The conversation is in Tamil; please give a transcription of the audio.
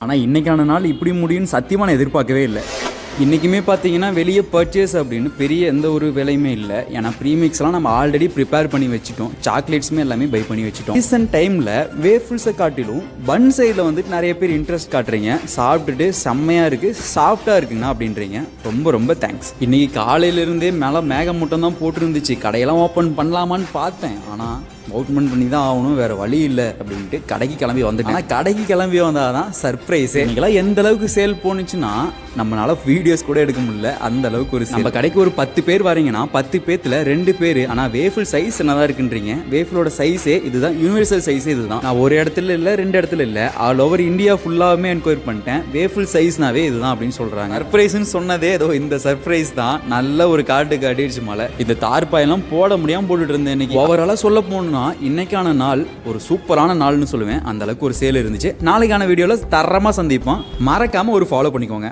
ஆனால் இன்றைக்கான நாள் இப்படி முடியும்னு சத்தியமாக நான் எதிர்பார்க்கவே இல்லை. இன்றைக்குமே பார்த்தீங்கன்னா வெளியே பர்ச்சேஸ் அப்படின்னு பெரிய எந்த ஒரு விலையுமே இல்லை. ஏன்னா ப்ரீமிக்ஸ்லாம் நம்ம ஆல்ரெடி ப்ரிப்பேர் பண்ணி வச்சுட்டோம். சாக்லேட்ஸுமே எல்லாமே பை பண்ணி வச்சுட்டோம். ரீசன்ட் டைமில் வேஃபிள்ஸை காட்டிலும் பன் சைடில் வந்துட்டு நிறைய பேர் இன்ட்ரெஸ்ட் காட்டுறீங்க. சாப்பிட்டுட்டு செம்மையாக இருக்குது, சாஃப்டாக இருக்குங்கண்ணா அப்படின்றீங்க. ரொம்ப ரொம்ப தேங்க்ஸ். இன்றைக்கி காலையிலேருந்தே மேலே மேகமூட்டம் தான் போட்டுருந்துச்சு. கடையெல்லாம் ஓப்பன் பண்ணலாமான்னு பார்த்தேன். ஆனால் ஓப்பன் பண்ணி தான் ஆகணும், வேறு வழி இல்லை அப்படின்ட்டு கடைக்கு கிளம்பி வந்துட்டேன். ஆனால் கடைக்கு கிளம்பி வந்தால் தான் சர்ப்ரைஸே. இன்றைக்கெல்லாம் எந்த அளவுக்கு சேல் போணுச்சுன்னா நம்மளால் வீடியோஸ் கூட எடுக்க முடியல, அந்த அளவுக்கு ஒரு நம்ம கடைக்கு ஒரு 10 பேர் வரீங்கன்னா 10 பேர்த்தில் 2 பேர் ஆனால் வேஃபிள் சைஸ் என்னதான் இருக்குன்றீங்க. வேஃபிளோட சைஸே இதுதான், யூனிவர்சல் சைஸே இதுதான். நான் ஒரு இடத்துல இல்லை 2 இடத்துல இல்லை, ஆல் ஓவர் இந்தியா ஃபுல்லாகவே என்கொயரி பண்ணிட்டேன். வேஃபிள் சைஸ்னாவே இதுதான் அப்படின்னு சொல்கிறாங்க. சர்ப்ரைஸ்ன்னு சொன்னதே ஏதோ இந்த சர்ப்ரைஸ் தான். நல்ல ஒரு காட்டுக்கு அடிச்சு மலை. இந்த தார்பாயெல்லாம் போட முடியாமல் போட்டுட்டு இருந்தேன். இன்னைக்கு ஓவராலாக சொல்ல போகணும்னா இன்னைக்கான நாள் ஒரு சூப்பரான நாள்னு சொல்லுவேன். அந்த அளவுக்கு ஒரு சேல் இருந்துச்சு. நாளைக்கான வீடியோவில் தரமாக சந்திப்போம். மறக்காமல் ஒரு ஃபாலோ பண்ணிக்கோங்க.